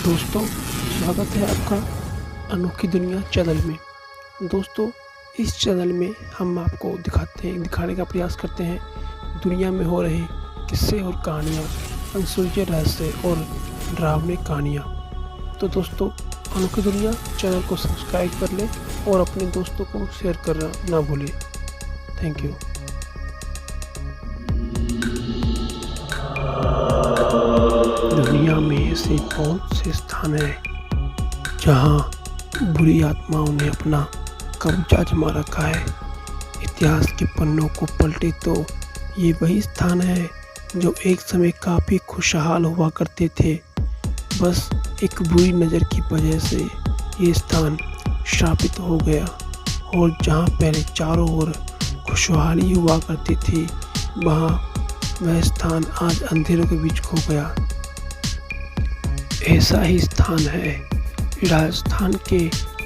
दोस्तों, स्वागत है आपका अनोखी दुनिया चैनल में। दोस्तों, इस चैनल में हम आपको दिखाने का प्रयास करते हैं दुनिया में हो रहे किस्से और कहानियाँ, अनसुलझे रहस्य और डरावनी कहानियाँ। तो दोस्तों, अनोखी दुनिया चैनल को सब्सक्राइब कर लें और अपने दोस्तों को शेयर करना ना भूलें। Thank you. दुनिया में ऐसे बहुत से स्थान हैं जहां बुरी आत्माओं ने अपना कब्जा जमा रखा है। इतिहास के पन्नों को पलटे तो ये वही स्थान है जो एक समय काफ़ी खुशहाल हुआ करते थे। बस एक बुरी नज़र की वजह से ये स्थान श्रापित हो गया और जहां पहले चारों ओर खुशहाली हुआ करती थी, वहाँ वह स्थान आज अंधेरों के बीच खो गया। ऐसा ही स्थान है राजस्थान के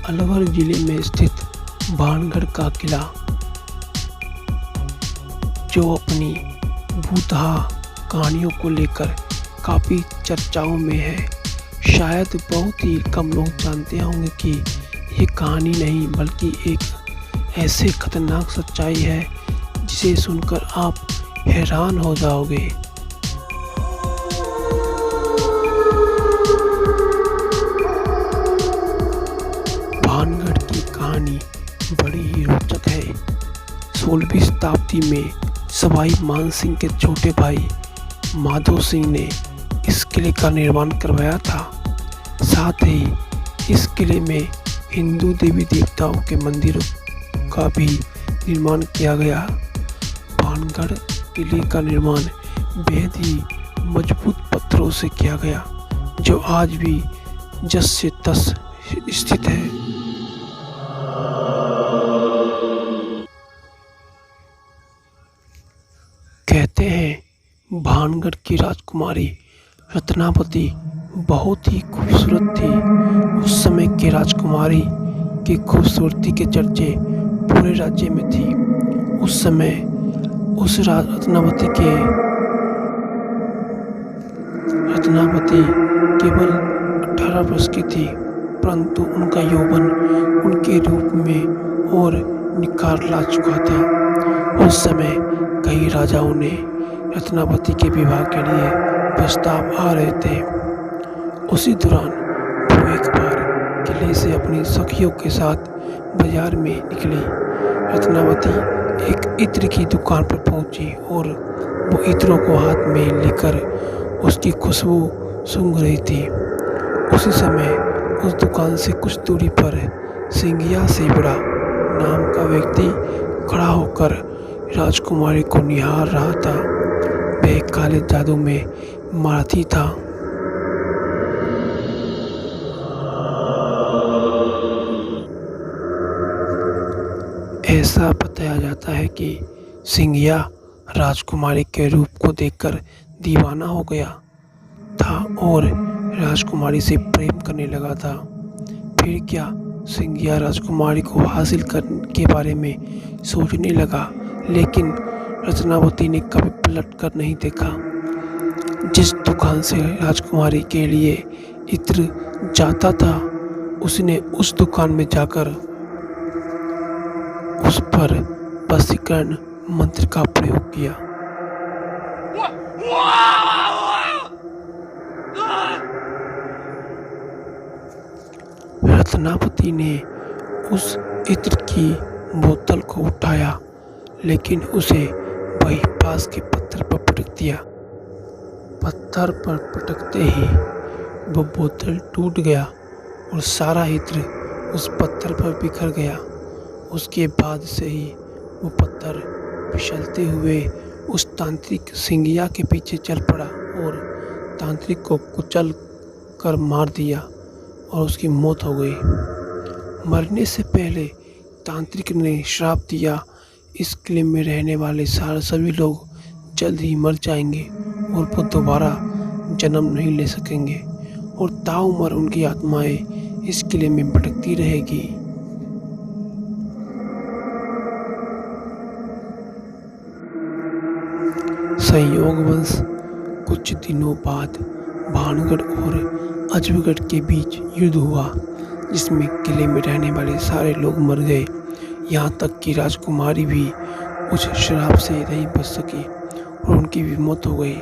अलवर जिले में स्थित भानगढ़ का किला, जो अपनी भूतहा कहानियों को लेकर काफ़ी चर्चाओं में है। शायद बहुत ही कम लोग जानते होंगे कि ये कहानी नहीं बल्कि एक ऐसे खतरनाक सच्चाई है जिसे सुनकर आप हैरान हो जाओगे। भानगढ़ की कहानी बड़ी ही रोचक है। 16वीं शताब्दी में सवाई मानसिंह के छोटे भाई माधो सिंह ने इस किले का निर्माण करवाया था। साथ ही इस किले में हिंदू देवी देवताओं के मंदिरों का भी निर्माण किया गया। भानगढ़ किले का निर्माण बेहद ही मजबूत पत्थरों से किया गया, जो आज भी जस से तस स्थित है। कहते हैं भानगढ़ की राजकुमारी रत्नावती बहुत ही खूबसूरत थी। उस समय की राजकुमारी की खूबसूरती के चर्चे पूरे राज्य में थी। उस समय उस रत्नावती केवल 18 वर्ष की थी, परंतु उनका यौवन उनके रूप में और निखार ला चुका था। उस समय कई राजाओं ने रत्नावती के विवाह के लिए प्रस्ताव आ रहे थे। उसी दौरान वो एक बार किले से अपनी सखियों के साथ बाजार में निकली। रत्नावती एक इत्र की दुकान पर पहुंची और वो इत्रों को हाथ में लेकर उसकी खुशबू सूंघ रही थी। उसी समय उस दुकान से कुछ दूरी पर सिंगिया सेबड़ा नाम का व्यक्ति खड़ा होकर राजकुमारी को निहार रहा था। वह काले जादू में मारती था। ऐसा बताया जाता है कि सिंगिया राजकुमारी के रूप को देखकर दीवाना हो गया था और राजकुमारी से प्रेम करने लगा था। फिर क्या, सिंगिया राजकुमारी को हासिल करने के बारे में सोचने लगा, लेकिन रत्नावती ने कभी पलट कर नहीं देखा। जिस दुकान से राजकुमारी के लिए इत्र जाता था, उसने उस दुकान में जाकर उस पर वशीकरण मंत्र का प्रयोग किया। रत्नावती ने उस इत्र की बोतल को उठाया, लेकिन उसे वही पास के पत्थर पर पटक दिया। पत्थर पर पटकते ही वो बोतल टूट गया और सारा इत्र उस पत्थर पर बिखर गया। उसके बाद से ही वो पत्थर फिसलते हुए उस तांत्रिक सिंगिया के पीछे चल पड़ा और तांत्रिक को कुचल कर मार दिया और उसकी मौत हो गई। मरने से पहले तांत्रिक ने श्राप दिया, इस किले में रहने वाले सभी लोग जल्द ही मर जाएंगे और वो दोबारा जन्म नहीं ले सकेंगे और ताउम्र उनकी आत्माएं इस किले में भटकती रहेगी। संयोगवश कुछ दिनों बाद भानगढ़ और अजगर के बीच युद्ध हुआ, जिसमें किले में रहने वाले सारे लोग मर गए। यहाँ तक कि राजकुमारी भी उस शराब से नहीं बच सकी और उनकी भी मौत हो गई।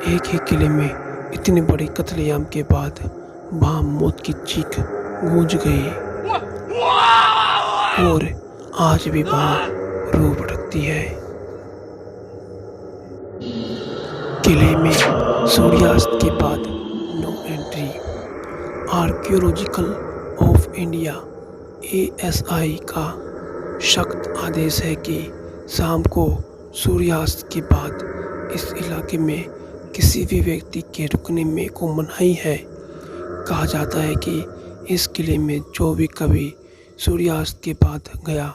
एक ही किले में इतने बड़े कत्लेआम के बाद वहाँ मौत की चीख गूंज गई और आज भी वहाँ रूह भटकती है। किले में सूर्यास्त के बाद no entry. Archaeological of India ASI का सख्त आदेश है कि शाम को सूर्यास्त के बाद इस इलाके में किसी भी व्यक्ति के रुकने में को मनाही है। कहा जाता है कि इस किले में जो भी कभी सूर्यास्त के बाद गया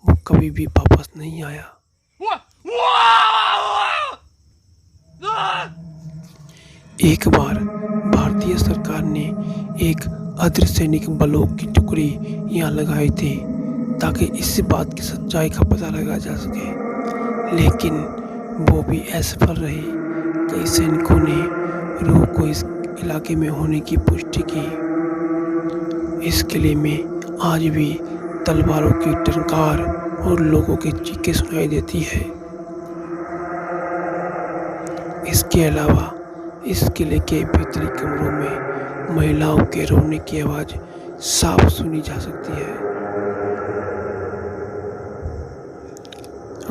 वो कभी भी वापस नहीं आया। एक बार भारतीय सरकार ने एक अर्धसैनिक बलों की टुकड़ी यहाँ लगाई थी ताकि इस बात की सच्चाई का पता लगाया जा सके, लेकिन वो भी असफल रही। कई सैनिकों ने रूह को इस इलाके में होने की पुष्टि की। इस किले में आज भी तलवारों की टंकार और लोगों की चीखें सुनाई देती है। इसके अलावा इस किले के भीतरी कमरों में महिलाओं के रोने की आवाज़ साफ सुनी जा सकती है।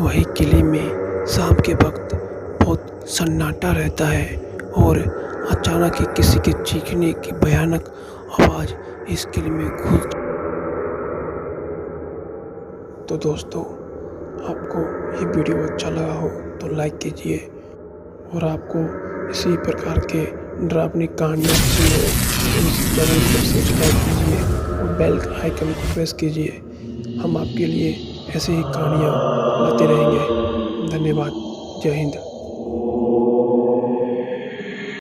वही किले में शाम के वक्त बहुत सन्नाटा रहता है और अचानक ही किसी के चीखने की भयानक आवाज़ इस किले में गूंज। तो दोस्तों, आपको ये वीडियो अच्छा लगा हो तो लाइक कीजिए और आपको इसी प्रकार के डरावनी कहानियाँ चाहिए तो इस चैनल को सब्सक्राइब कीजिए और बेल आइकन को प्रेस कीजिए। हम आपके लिए ऐसे ही कहानियाँ लाते रहेंगे। धन्यवाद। जय हिंद।